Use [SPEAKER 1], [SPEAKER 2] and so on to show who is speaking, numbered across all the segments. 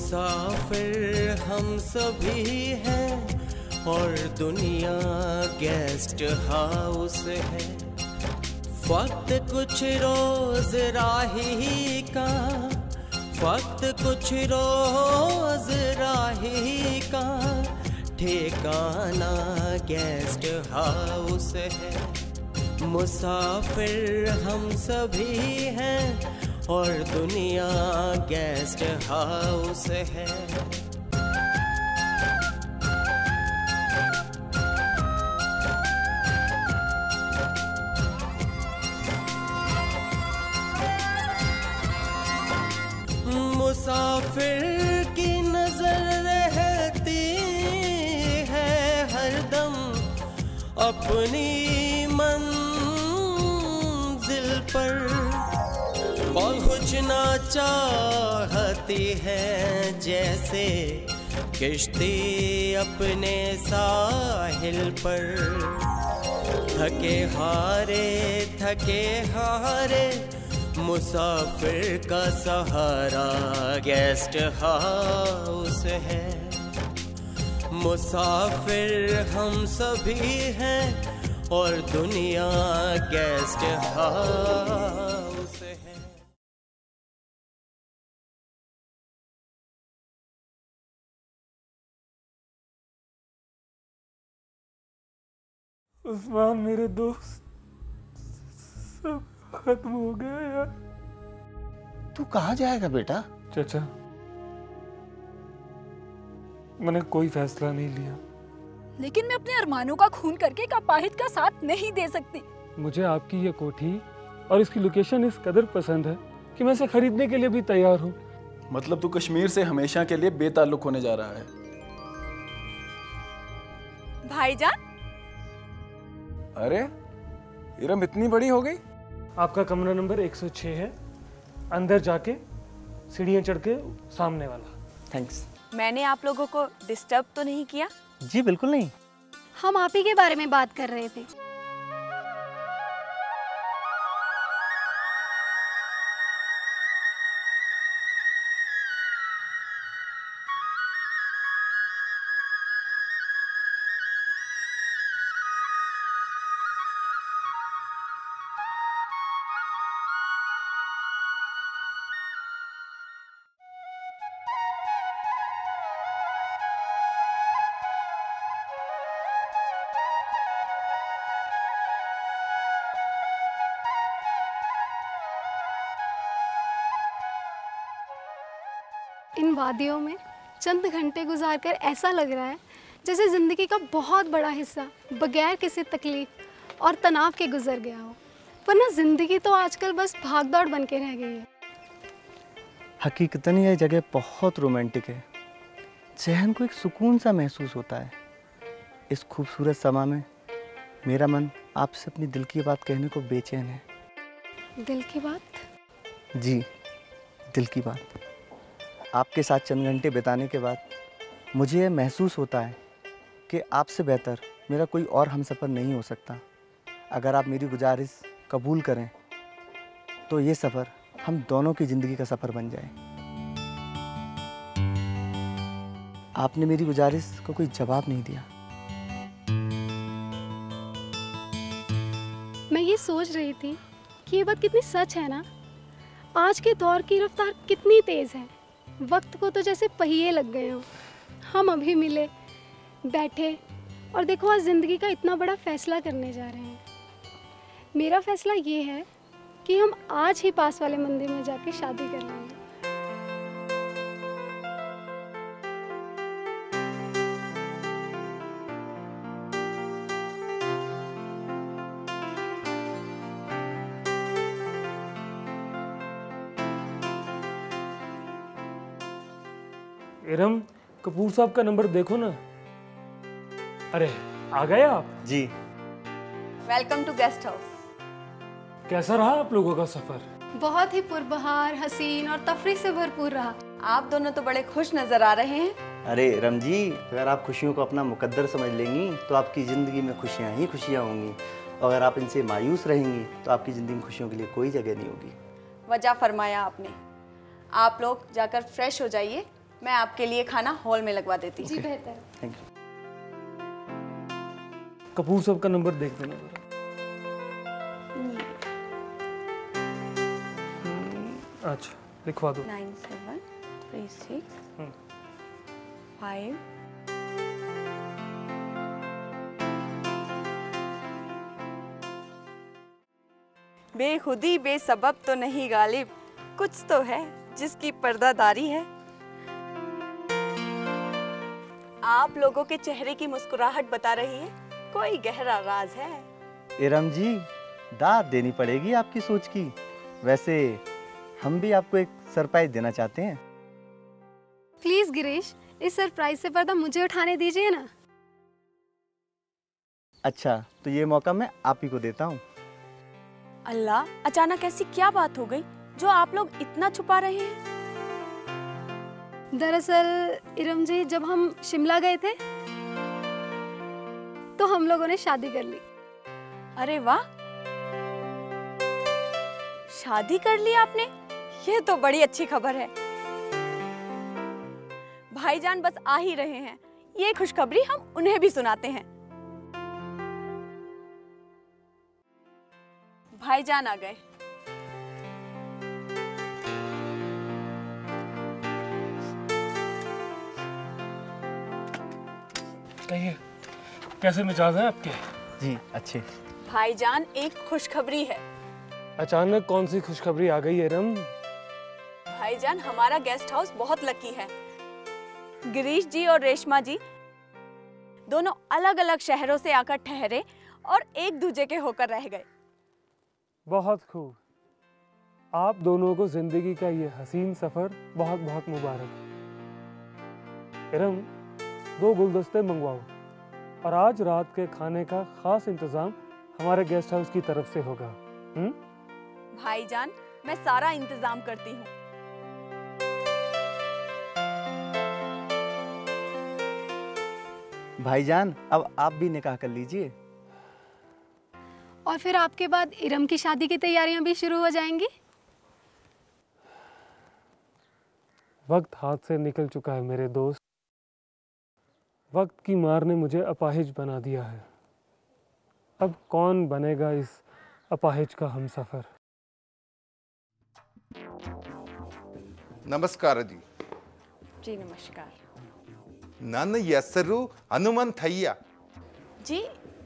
[SPEAKER 1] मुसाफिर हम सभी हैं और दुनिया गेस्ट हाउस है। वक्त कुछ रोज राही का, वक्त कुछ रोज राही का, ठिकाना गेस्ट हाउस है। मुसाफिर हम सभी हैं और दुनिया गेस्ट हाउस है। मुसाफिर की नजर रहती है हरदम अपनी मंजिल पर, पहुंचना चाहती है जैसे किश्ती अपने साहिल पर। थके हारे मुसाफिर का सहारा गेस्ट हाउस है। मुसाफिर हम सभी हैं और दुनिया गेस्ट हाउस है।
[SPEAKER 2] उस्मान मेरे दोस्त, सब खत्म हो गया यार।
[SPEAKER 3] तू कहाँ जाएगा बेटा?
[SPEAKER 2] चाचा, मैंने कोई फैसला नहीं लिया,
[SPEAKER 4] लेकिन मैं अपने अरमानों का खून करके एक अपाहिज का साथ नहीं दे सकती।
[SPEAKER 2] मुझे आपकी ये कोठी और इसकी लोकेशन इस कदर पसंद है कि मैं इसे खरीदने के लिए भी तैयार हूँ।
[SPEAKER 5] मतलब तू कश्मीर से हमेशा के लिए बेताल्लुक होने जा रहा है?
[SPEAKER 4] भाईजान,
[SPEAKER 5] अरे इरम इतनी बड़ी हो गई।
[SPEAKER 2] आपका कमरा नंबर 106 है, अंदर जाके सीढ़ियाँ चढ़ के सामने वाला।
[SPEAKER 6] थैंक्स।
[SPEAKER 4] मैंने आप लोगों को डिस्टर्ब तो नहीं किया?
[SPEAKER 6] जी बिल्कुल नहीं,
[SPEAKER 7] हम आप ही के बारे में बात कर रहे थे। इन वादियों में चंद घंटे गुजारकर ऐसा लग रहा है जैसे ज़िंदगी का बहुत बड़ा हिस्सा बगैर किसी तकलीफ और तनाव के गुजर गया हो। वरना ज़िंदगी तो आजकल बस भागदौड़ बन के रह गई है।
[SPEAKER 6] हकीकतन यह जगह बहुत रोमांटिक है। जहन को एक सुकून सा महसूस होता है। इस खूबसूरत समा में मेरा मन आपसे अपनी दिल की बात कहने को बेचैन है।
[SPEAKER 7] दिल की बात?
[SPEAKER 6] जी, दिल की बात। आपके साथ चंद घंटे बिताने के बाद मुझे यह महसूस होता है कि आपसे बेहतर मेरा कोई और हमसफ़र नहीं हो सकता। अगर आप मेरी गुजारिश कबूल करें तो ये सफ़र हम दोनों की ज़िंदगी का सफ़र बन जाए। आपने मेरी गुजारिश को कोई जवाब नहीं दिया।
[SPEAKER 7] मैं ये सोच रही थी कि ये बात कितनी सच है ना। आज के दौर की रफ्तार कितनी तेज़ है। वक्त को तो जैसे पहिए लग गए हों। हम अभी मिले, बैठे और देखो आज ज़िंदगी का इतना बड़ा फ़ैसला करने जा रहे हैं। मेरा फ़ैसला ये है कि हम आज ही पास वाले मंदिर में जाके शादी कर लेंगे।
[SPEAKER 2] इरम, कपूर साहब का नंबर देखो ना। अरे आ गए आप?
[SPEAKER 6] जी।
[SPEAKER 4] Welcome to guest house.
[SPEAKER 2] कैसा रहा आप लोगों का सफर?
[SPEAKER 7] बहुत ही पुरबहार, हसीन और तफरीह से भरपूर रहा।
[SPEAKER 4] आप दोनों तो बड़े खुश नजर आ रहे हैं।
[SPEAKER 6] अरे इरम जी, अगर आप खुशियों को अपना मुकद्दर समझ लेंगी तो आपकी ज़िंदगी में खुशियाँ ही खुशियाँ होंगी। और अगर आप इनसे मायूस रहेंगी तो आपकी ज़िंदगी में खुशियों के लिए कोई जगह नहीं होगी।
[SPEAKER 4] वजह फरमाया आपने। आप लोग जाकर फ्रेश हो जाइए
[SPEAKER 8] मैं आपके लिए खाना हॉल में लगवा देती हूँ।
[SPEAKER 7] जी बेहतर।
[SPEAKER 6] Thank you.
[SPEAKER 2] कपूर साहब का नंबर देख देना जरा। अच्छा लिखवा दो।
[SPEAKER 8] 9736 बेखुदी बेसबब तो नहीं गालिब, कुछ तो है जिसकी पर्दादारी है। आप लोगों के चेहरे की मुस्कुराहट बता रही है कोई गहरा राज है।
[SPEAKER 6] इरम जी, दाद देनी पड़ेगी आपकी सोच की। वैसे हम भी आपको एक सरप्राइज देना चाहते हैं।
[SPEAKER 7] प्लीज गिरीश, इस सरप्राइज से पर्दा मुझे उठाने दीजिए ना।
[SPEAKER 6] अच्छा, तो ये मौका मैं आप ही को देता हूँ।
[SPEAKER 8] अल्लाह, अचानक ऐसी क्या बात हो गई जो आप लोग इतना छुपा रहे हैं?
[SPEAKER 7] दरअसल इरम जी, जब हम शिमला गए थे तो हम लोगों ने शादी कर ली।
[SPEAKER 8] अरे वाह, शादी कर ली आपने? ये तो बड़ी अच्छी खबर है। भाईजान बस आ ही रहे हैं, ये खुशखबरी हम उन्हें भी सुनाते हैं। भाईजान आ गए।
[SPEAKER 2] कहिए, कैसे मिजाज हैं आपके?
[SPEAKER 6] जी अच्छे।
[SPEAKER 8] भाईजान, एक खुशखबरी है।
[SPEAKER 2] अचानक कौन सी खुशखबरी आ गई इरम?
[SPEAKER 8] भाईजान, हमारा गेस्ट हाउस बहुत लकी है। गिरीश जी और रेशमा जी दोनों अलग अलग शहरों से आकर ठहरे और एक दूजे के होकर रह गए।
[SPEAKER 2] बहुत खूब। आप दोनों को जिंदगी का ये हसीन सफर बहुत बहुत मुबारक। इरम, 2 गुलदस्ते मंगवाओ और आज रात के खाने का खास इंतजाम हमारे गेस्ट हाउस की तरफ से होगा।
[SPEAKER 8] भाईजान, मैं सारा इंतजाम करती हूँ।
[SPEAKER 6] भाईजान, अब आप भी निकाह कर लीजिए।
[SPEAKER 7] और फिर आपके बाद इरम की शादी की तैयारियां भी शुरू हो जाएंगी।
[SPEAKER 2] वक्त हाथ से निकल चुका है मेरे दोस्त। वक्त की मार ने मुझे अपाहिज बना दिया है। अब कौन बनेगा इस अपाहिज का हमसफर?
[SPEAKER 9] नमस्कार जी।
[SPEAKER 8] जी नमस्कार।
[SPEAKER 9] ನನ್ನ ಹೆಸರು हनुमंतಯ್या।
[SPEAKER 8] जी,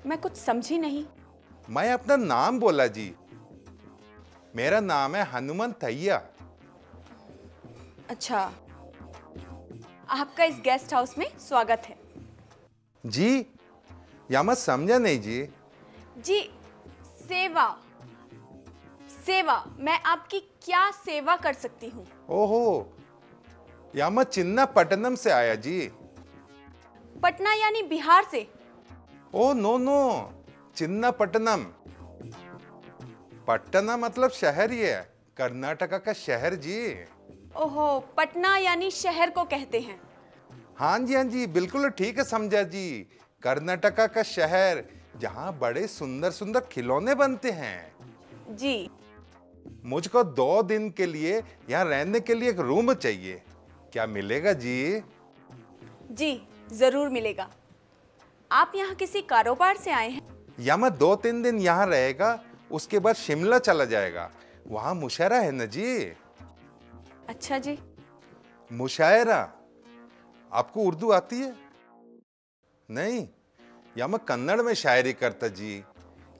[SPEAKER 8] मैं कुछ समझी नहीं।
[SPEAKER 9] मैं अपना नाम बोला जी। मेरा नाम है हनुमंतಯ್या।
[SPEAKER 8] अच्छा, आपका इस गेस्ट हाउस में स्वागत है।
[SPEAKER 9] जी, या मैं समझा नहीं जी।
[SPEAKER 8] जी, सेवा। सेवा, मैं आपकी क्या सेवा कर सकती हूँ?
[SPEAKER 9] ओहो, या मैं चिन्नापट्टनम से आया जी।
[SPEAKER 8] पटना यानी बिहार से?
[SPEAKER 9] Oh no no, Chinnapattanam. पटना मतलब शहर ही है, कर्नाटका का शहर जी।
[SPEAKER 8] ओहो, पटना यानी शहर को कहते हैं।
[SPEAKER 9] हाँ जी, बिल्कुल ठीक है समझा जी। कर्नाटका का शहर जहाँ बड़े सुंदर सुंदर खिलौने बनते हैं।
[SPEAKER 8] जी।
[SPEAKER 9] मुझको 2 दिन के लिए यहाँ रहने के लिए एक रूम चाहिए, क्या मिलेगा जी?
[SPEAKER 8] जी जरूर मिलेगा। आप यहाँ किसी कारोबार से आए हैं?
[SPEAKER 9] या मैं 2-3 दिन यहाँ रहेगा, उसके बाद शिमला चला जाएगा। वहाँ मुशायरा है ना जी।
[SPEAKER 8] अच्छा जी।
[SPEAKER 9] मुशायरा, आपको उर्दू आती है? नहीं, या मैं कन्नड़ में शायरी करता जी,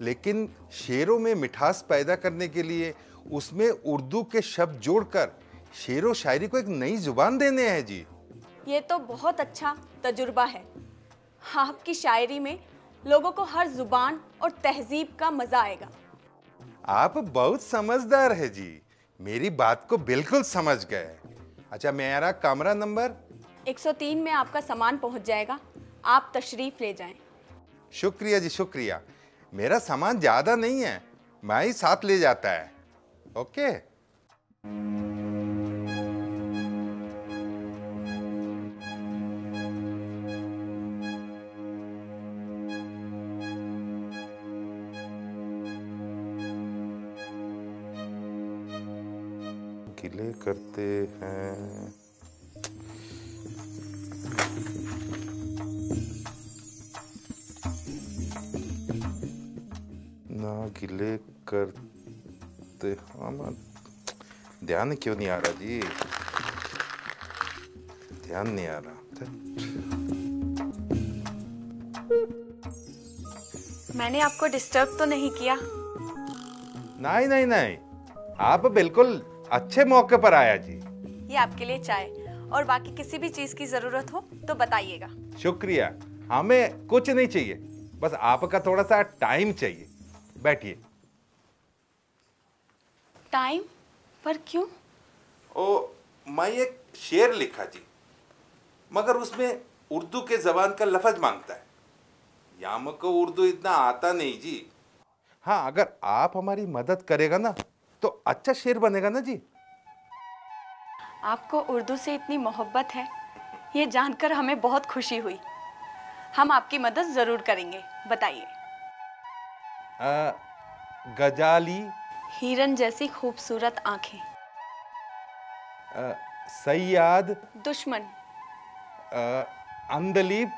[SPEAKER 9] लेकिन शेरों में मिठास पैदा करने के लिए उसमें उर्दू के शब्द जोड़कर शेरो शायरी को एक नई जुबान देने हैं जी।
[SPEAKER 8] ये तो बहुत अच्छा तजुर्बा है। आपकी शायरी में लोगों को हर जुबान और तहजीब का मजा आएगा।
[SPEAKER 9] आप बहुत समझदार है जी, मेरी बात को बिल्कुल समझ गए। अच्छा, मेरा कमरा नंबर
[SPEAKER 8] 103 में आपका सामान पहुंच जाएगा, आप तशरीफ ले जाएं।
[SPEAKER 9] शुक्रिया जी, शुक्रिया। मेरा सामान ज्यादा नहीं है, मैं ही साथ ले जाता है। ओके। गिले करते हैं। गिले करते हम, ध्यान क्यों नहीं आ रहा जी, ध्यान नहीं आ रहा।
[SPEAKER 8] मैंने आपको डिस्टर्ब तो नहीं किया?
[SPEAKER 9] नहीं नहीं नहीं, आप बिल्कुल अच्छे मौके पर आया जी।
[SPEAKER 8] ये आपके लिए चाय, और बाकी किसी भी चीज की जरूरत हो तो बताइएगा।
[SPEAKER 9] शुक्रिया, हमें कुछ नहीं चाहिए, बस आपका थोड़ा सा टाइम चाहिए। बैठिए।
[SPEAKER 8] टाइम? पर क्यों?
[SPEAKER 9] मैं एक शेर लिखा जी, मगर उसमें उर्दू के जबान का लफ्ज मांगता है। या हमको उर्दू इतना आता नहीं जी। हाँ, अगर आप हमारी मदद करेगा ना तो अच्छा शेर बनेगा ना जी।
[SPEAKER 8] आपको उर्दू से इतनी मोहब्बत है, ये जानकर हमें बहुत खुशी हुई। हम आपकी मदद जरूर करेंगे, बताइए।
[SPEAKER 9] गजाली,
[SPEAKER 8] हिरन जैसी खूबसूरत आंखें।
[SPEAKER 9] सैयाद,
[SPEAKER 8] दुश्मन।
[SPEAKER 9] अंदलीब,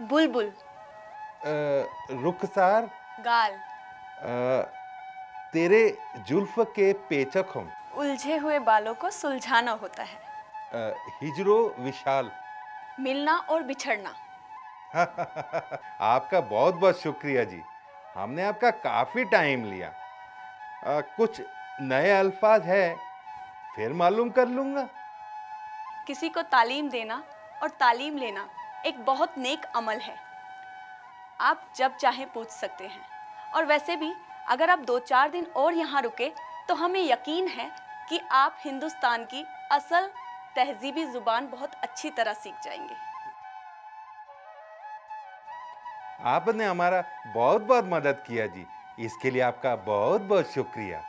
[SPEAKER 8] बुलबुल।
[SPEAKER 9] रुखसार,
[SPEAKER 8] गाल।
[SPEAKER 9] तेरे जुल्फ के पेचक हम।
[SPEAKER 8] उलझे हुए बालों को सुलझाना होता है।
[SPEAKER 9] हिजरो विशाल।
[SPEAKER 8] मिलना और बिछड़ना।
[SPEAKER 9] आपका बहुत बहुत शुक्रिया जी, हमने आपका काफी टाइम लिया। कुछ नए अल्फाज है, फिर मालूम कर लूंगा।
[SPEAKER 8] किसी को तालीम देना और तालीम लेना एक बहुत नेक अमल है। आप जब चाहे पूछ सकते हैं, और वैसे भी अगर आप 2-4 दिन और यहाँ रुके तो हमें यकीन है कि आप हिंदुस्तान की असल तहजीबी जुबान बहुत अच्छी तरह सीख जाएंगे।
[SPEAKER 9] आपने हमारा बहुत बहुत मदद किया जी, इसके लिए आपका बहुत बहुत शुक्रिया।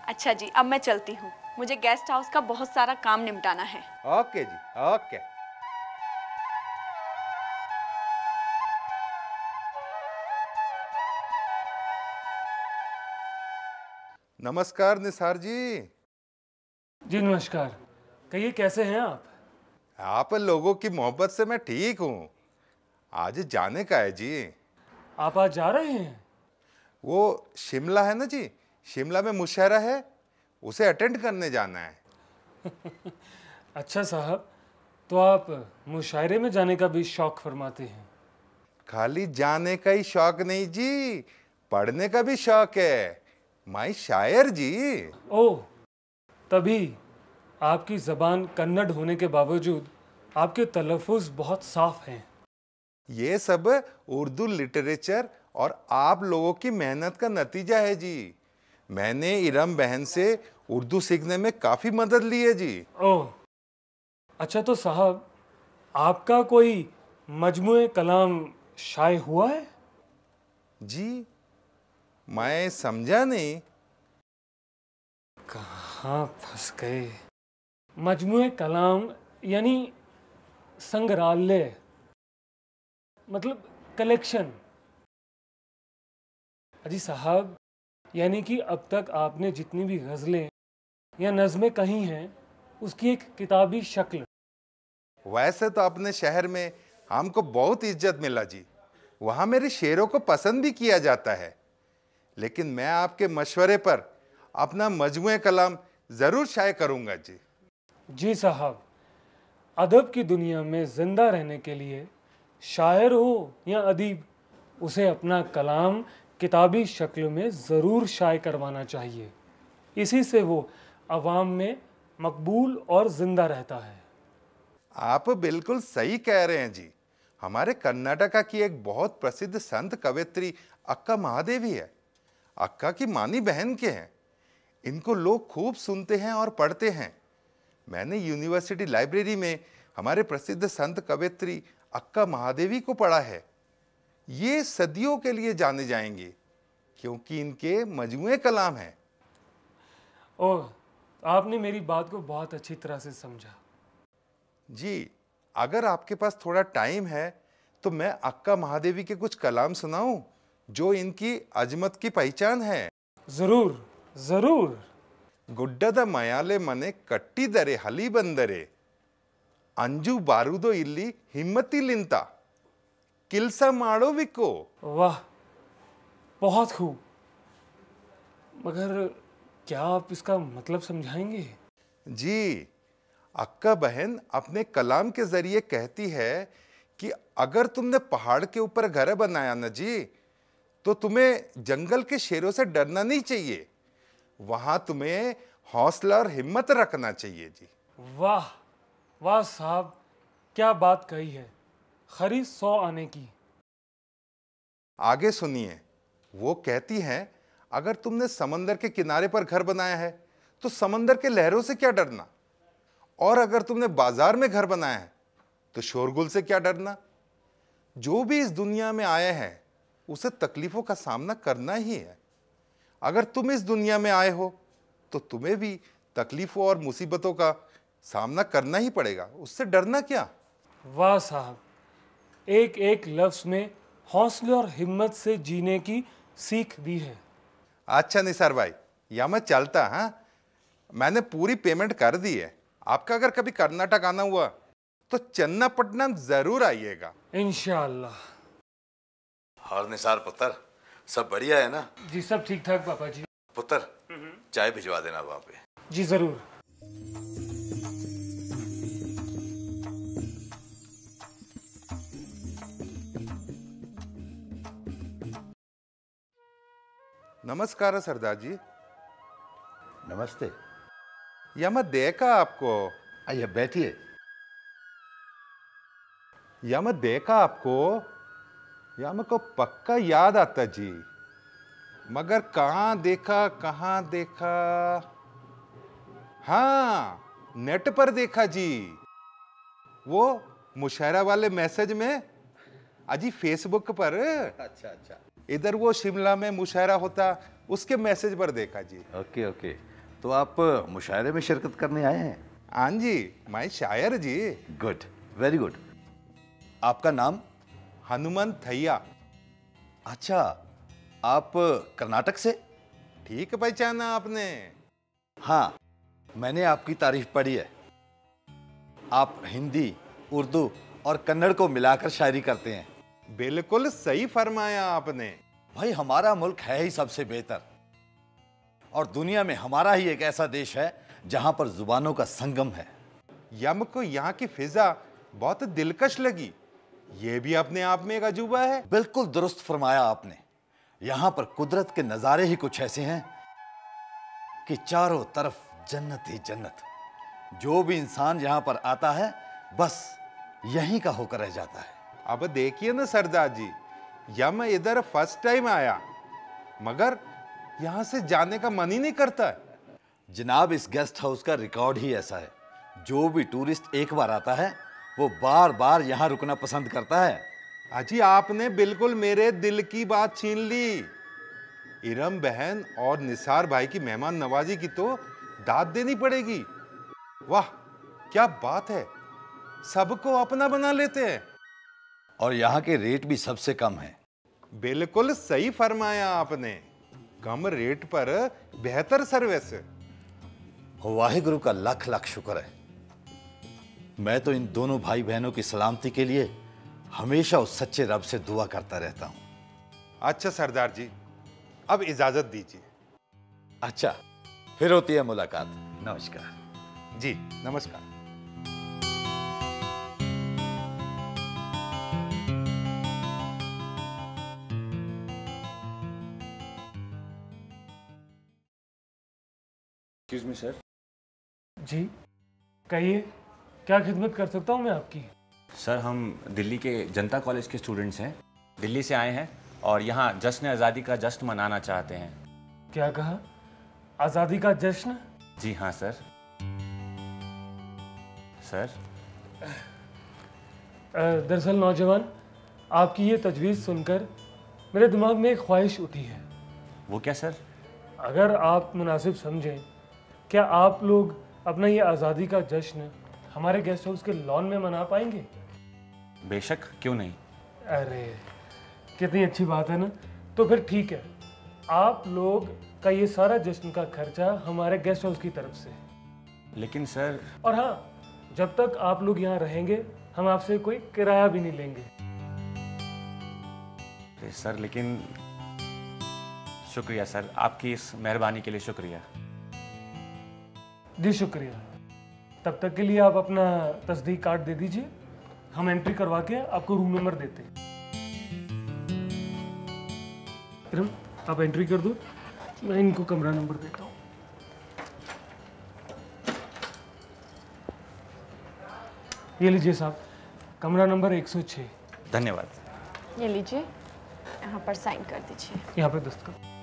[SPEAKER 8] अच्छा जी, अब मैं चलती हूँ, मुझे गेस्ट हाउस का बहुत सारा काम निपटाना है।
[SPEAKER 9] ओके जी, ओके। नमस्कार निसार जी।
[SPEAKER 2] जी नमस्कार, कहिए कैसे हैं आप?
[SPEAKER 9] आप लोगों की मोहब्बत से मैं ठीक हूँ। आज जाने का है जी।
[SPEAKER 2] आप आज जा रहे हैं?
[SPEAKER 9] वो शिमला है ना जी, शिमला में मुशायरा है, उसे अटेंड करने जाना है।
[SPEAKER 2] अच्छा साहब, तो आप मुशायरे में जाने का भी शौक फरमाते हैं?
[SPEAKER 9] खाली जाने का ही शौक नहीं जी, पढ़ने का भी शौक है। मैं शायर जी।
[SPEAKER 2] ओह, तभी आपकी ज़बान कन्नड़ होने के बावजूद आपके तलफ़ुज़ बहुत साफ हैं।
[SPEAKER 9] ये सब उर्दू लिटरेचर और आप लोगों की मेहनत का नतीजा है जी। मैंने इरम बहन से उर्दू सीखने में काफ़ी मदद ली है जी।
[SPEAKER 2] ओह, अच्छा तो साहब, आपका कोई मजमुए कलाम शाये हुआ है?
[SPEAKER 9] जी, मैं समझा नहीं।
[SPEAKER 2] कहाँ फंस गए? मजमुए कलाम यानी संग्रहालय, मतलब कलेक्शन। अजी साहब, यानी कि अब तक आपने जितनी भी गज़लें या नज़में कही हैं, उसकी एक किताबी शक्ल।
[SPEAKER 9] वैसे तो अपने शहर में हमको बहुत इज्जत मिला जी, वहाँ मेरे शेरों को पसंद भी किया जाता है। लेकिन मैं आपके मशवरे पर अपना मजमुए कलाम ज़रूर शाये करूँगा जी।
[SPEAKER 2] जी साहब, अदब की दुनिया में ज़िंदा रहने के लिए शायर हो या अदीब, उसे अपना कलाम किताबी शक्ल में ज़रूर शाये करवाना चाहिए। इसी से वो अवाम में मकबूल और ज़िंदा रहता है।
[SPEAKER 9] आप बिल्कुल सही कह रहे हैं जी। हमारे कर्नाटका की एक बहुत प्रसिद्ध संत कवयित्री अक्का महादेवी है। अक्का की मानी बहन के हैं। इनको लोग खूब सुनते हैं और पढ़ते हैं। मैंने यूनिवर्सिटी लाइब्रेरी में हमारे प्रसिद्ध संत कवयित्री अक्का महादेवी को पढ़ा है। ये सदियों के लिए जाने जाएंगे क्योंकि इनके मजमुए कलाम हैं।
[SPEAKER 2] ओह, आपने मेरी बात को बहुत अच्छी तरह से समझा।
[SPEAKER 9] जी, अगर आपके पास थोड़ा टाइम है तो मैं अक्का महादेवी के कुछ कलाम सुनाऊं जो इनकी अजमत की पहचान है।
[SPEAKER 2] जरूर जरूर।
[SPEAKER 9] गुड्डद मयाले मने कट्टिदरे हली बंदरे अंजू बारूदो इल्ली हिम्मती लिंता किल्सा माड़ो विको।
[SPEAKER 2] वाह, बहुत खूब। मगर क्या आप इसका मतलब समझाएंगे?
[SPEAKER 9] जी, अक्का बहन अपने कलाम के जरिए कहती है कि अगर तुमने पहाड़ के ऊपर घर बनाया ना जी, तो तुम्हें जंगल के शेरों से डरना नहीं चाहिए, वहां तुम्हें हौसला और हिम्मत रखना चाहिए जी।
[SPEAKER 2] वाह वाह साहब, क्या बात कही है, खरी 100 आने की।
[SPEAKER 9] आगे सुनिए, वो कहती हैं अगर तुमने समंदर के किनारे पर घर बनाया है तो समंदर के लहरों से क्या डरना, और अगर तुमने बाजार में घर बनाया है तो शोरगुल से क्या डरना। जो भी इस दुनिया में आए हैं उसे तकलीफों का सामना करना ही है। अगर तुम इस दुनिया में आए हो तो तुम्हें भी तकलीफों और मुसीबतों का सामना करना ही पड़ेगा, उससे डरना क्या।
[SPEAKER 2] वाह साहब, एक एक लफ्ज में हौसले और हिम्मत से जीने की सीख दी है।
[SPEAKER 9] अच्छा निसार भाई, या मैं चलता। हाँ, मैंने पूरी पेमेंट कर दी है। आपका अगर कभी कर्नाटक आना हुआ तो चन्नापट्टनम जरूर आइएगा।
[SPEAKER 2] इंशाअल्लाह।
[SPEAKER 10] और निसार पुत्र, सब बढ़िया है ना?
[SPEAKER 2] जी सब ठीक ठाक पापा जी।
[SPEAKER 10] पुत्र, चाय भिजवा देना वहां पे।
[SPEAKER 2] जी जरूर।
[SPEAKER 9] नमस्कार सरदार जी।
[SPEAKER 3] नमस्ते।
[SPEAKER 9] या मैं देखा आपको।
[SPEAKER 3] आइए बैठिए।
[SPEAKER 9] या मैं देखा आपको, या मेरे को पक्का याद आता जी, मगर कहाँ देखा। हाँ, नेट पर देखा जी, वो मुशायरा वाले मैसेज में। अजी फेसबुक पर।
[SPEAKER 3] अच्छा।
[SPEAKER 9] इधर वो शिमला में मुशायरा होता, उसके मैसेज पर देखा जी।
[SPEAKER 3] ओके। तो आप मुशायरे में शिरकत करने आए हैं?
[SPEAKER 9] हाँ जी, मैं शायर जी।
[SPEAKER 3] Good, very good. आपका नाम?
[SPEAKER 9] हनुमंत थैया।
[SPEAKER 3] अच्छा, आप कर्नाटक से?
[SPEAKER 9] ठीक पहचाना आपने।
[SPEAKER 3] हाँ, मैंने आपकी तारीफ पढ़ी है। आप हिंदी, उर्दू और कन्नड़ को मिलाकर शायरी करते हैं।
[SPEAKER 9] बिल्कुल सही फरमाया आपने।
[SPEAKER 3] भाई, हमारा मुल्क है ही सबसे बेहतर, और दुनिया में हमारा ही एक ऐसा देश है जहां पर जुबानों का संगम है।
[SPEAKER 9] यम को यहाँ की फिजा बहुत दिलकश लगी। ये भी अपने आप में एक अजूबा है।
[SPEAKER 3] बिल्कुल दुरुस्त फरमाया आपने। यहाँ पर कुदरत के नज़ारे ही कुछ ऐसे हैं कि चारों तरफ जन्नत ही जन्नत। जो भी इंसान यहाँ पर आता है बस यहीं का होकर रह जाता है।
[SPEAKER 9] अब देखिए ना सरदार जी, या मैं इधर फर्स्ट टाइम आया, मगर यहाँ से जाने का मन ही नहीं करता।
[SPEAKER 3] जनाब, इस गेस्ट हाउस का रिकॉर्ड ही ऐसा है, जो भी टूरिस्ट एक बार आता है वो बार बार यहाँ रुकना पसंद करता है।
[SPEAKER 9] अजी, आपने बिल्कुल मेरे दिल की बात छीन ली। इरम बहन और निसार भाई की मेहमान नवाजी की तो दाद देनी पड़ेगी। वाह, क्या बात है, सबको अपना बना लेते हैं।
[SPEAKER 3] और यहाँ के रेट भी सबसे कम है।
[SPEAKER 9] बिल्कुल सही फरमाया आपने, कम रेट पर बेहतर सर्विस।
[SPEAKER 3] वाहिगुरु का लाख लाख शुक्र है। मैं तो इन दोनों भाई बहनों की सलामती के लिए हमेशा उस सच्चे रब से दुआ करता रहता हूं।
[SPEAKER 9] अच्छा सरदार जी, अब इजाजत दीजिए।
[SPEAKER 3] अच्छा, फिर होती है मुलाकात। नमस्कार।
[SPEAKER 9] जी नमस्कार।
[SPEAKER 5] Excuse me sir.
[SPEAKER 2] जी कहिए, क्या खिदमत कर सकता हूँ मैं आपकी?
[SPEAKER 5] सर, हम दिल्ली के जनता कॉलेज के स्टूडेंट्स हैं, दिल्ली से आए हैं और यहाँ जश्न आज़ादी का जश्न मनाना चाहते हैं।
[SPEAKER 2] क्या कहा? आज़ादी का जश्न?
[SPEAKER 5] जी हाँ सर। सर
[SPEAKER 2] दरअसल नौजवान, आपकी ये तजवीज़ सुनकर मेरे दिमाग में एक ख्वाहिश उठी है।
[SPEAKER 5] वो क्या सर?
[SPEAKER 2] अगर आप मुनासिब समझें, क्या आप लोग अपना ये आज़ादी का जश्न हमारे गेस्ट हाउस के लॉन में मना पाएंगे?
[SPEAKER 5] बेशक, क्यों नहीं।
[SPEAKER 2] अरे कितनी अच्छी बात है ना। तो फिर ठीक है, आप लोग का ये सारा जश्न का खर्चा हमारे गेस्ट हाउस की तरफ से।
[SPEAKER 5] लेकिन सर।
[SPEAKER 2] और हाँ, जब तक आप लोग यहाँ रहेंगे हम आपसे कोई किराया भी नहीं लेंगे।
[SPEAKER 5] सर लेकिन शुक्रिया सर, आपकी इस मेहरबानी के लिए शुक्रिया।
[SPEAKER 2] जी शुक्रिया। तब तक के लिए आप अपना तस्दीक कार्ड दे दीजिए, हम एंट्री करवा के आपको रूम नंबर देते हैं। इरम, आप एंट्री कर दो, मैं इनको कमरा नंबर देता हूँ। ये लीजिए साहब, कमरा नंबर 106।
[SPEAKER 5] धन्यवाद।
[SPEAKER 8] ये लीजिए, यहाँ पर साइन कर दीजिए।
[SPEAKER 2] यहाँ पे दस्तखत।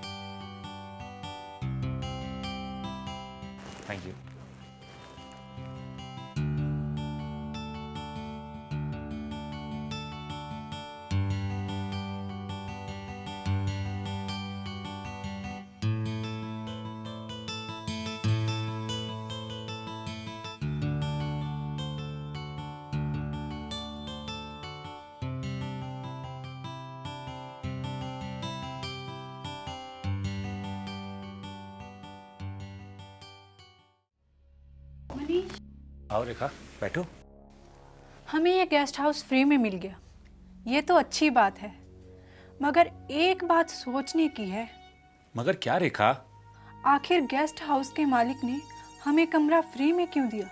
[SPEAKER 5] Thank you. आओ रेखा, बैठो।
[SPEAKER 11] हमें ये गेस्ट हाउस फ्री में मिल गया, ये तो अच्छी बात है, मगर एक बात सोचने की है।
[SPEAKER 5] मगर क्या रेखा?
[SPEAKER 11] आखिर गेस्ट हाउस के मालिक ने हमें कमरा फ्री में क्यों दिया?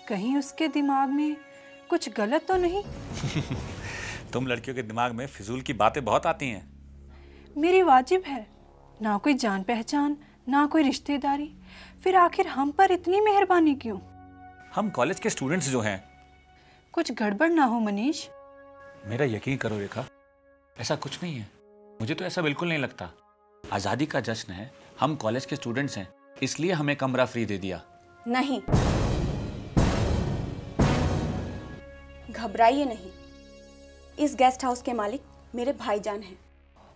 [SPEAKER 11] कहीं उसके दिमाग में कुछ गलत तो नहीं?
[SPEAKER 5] तुम लड़कियों के दिमाग में फिजूल की बातें बहुत आती हैं।
[SPEAKER 11] मेरी वाजिब है, ना कोई जान पहचान, ना कोई रिश्तेदारी, फिर आखिर हम पर इतनी मेहरबानी क्यों?
[SPEAKER 5] हम कॉलेज के स्टूडेंट्स जो हैं।
[SPEAKER 11] कुछ गड़बड़ ना हो मनीष।
[SPEAKER 5] मेरा यकीन करो रेखा, ऐसा कुछ नहीं है। मुझे तो ऐसा बिल्कुल नहीं लगता। आज़ादी का जश्न है, हम कॉलेज के स्टूडेंट्स हैं, इसलिए हमें कमरा फ्री दे दिया।
[SPEAKER 8] नहीं, घबराइए नहीं। इस गेस्ट हाउस के मालिक मेरे भाईजान हैं।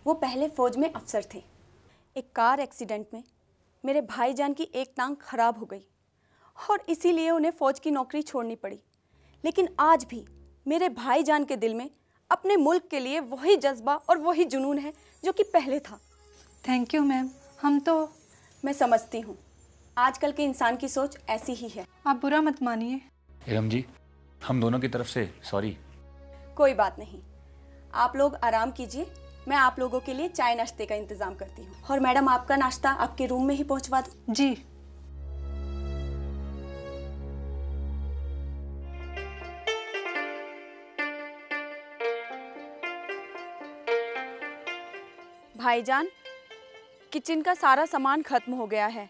[SPEAKER 8] वो पहले फौज में अफसर थे। एक कार एक्सीडेंट में मेरे भाईजान की एक टांग खराब हो गई और इसीलिए उन्हें फौज की नौकरी छोड़नी पड़ी। लेकिन आज भी मेरे भाईजान के दिल में अपने मुल्क के लिए वही जज्बा और वही जुनून है जो कि पहले था।
[SPEAKER 11] Thank you ma'am. हम तो
[SPEAKER 8] मैं समझती हूँ, आजकल के इंसान की सोच ऐसी ही है।
[SPEAKER 11] आप बुरा मत मानिए।
[SPEAKER 5] इरम जी, हम दोनों की तरफ से सॉरी।
[SPEAKER 8] कोई बात नहीं, आप लोग आराम कीजिए, मैं आप लोगों के लिए चाय नाश्ते का इंतजाम करती हूँ। और मैडम, आपका नाश्ता आपके रूम में ही पहुँचवा दूँ?
[SPEAKER 11] जी।
[SPEAKER 8] भाईजान, किचन का सारा सामान खत्म हो गया है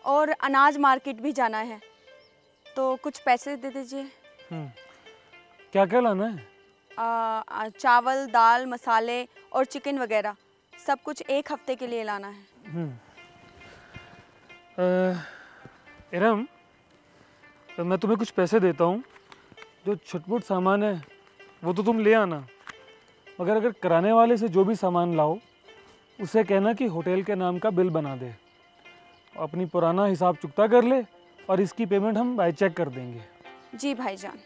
[SPEAKER 8] और अनाज मार्केट भी जाना है, तो कुछ पैसे दे दीजिए।
[SPEAKER 2] क्या क्या लाना है?
[SPEAKER 8] चावल, दाल, मसाले और चिकन वगैरह सब कुछ 1 हफ्ते के लिए लाना है।
[SPEAKER 2] इरम, मैं तुम्हें कुछ पैसे देता हूँ, जो छुटपुट सामान है वो तो तुम ले आना, मगर अगर कराने वाले से जो भी सामान लाओ उसे कहना कि होटल के नाम का बिल बना दे, अपनी पुराना हिसाब चुकता कर ले और इसकी पेमेंट हम बाय चेक कर देंगे।
[SPEAKER 8] जी भाईजान।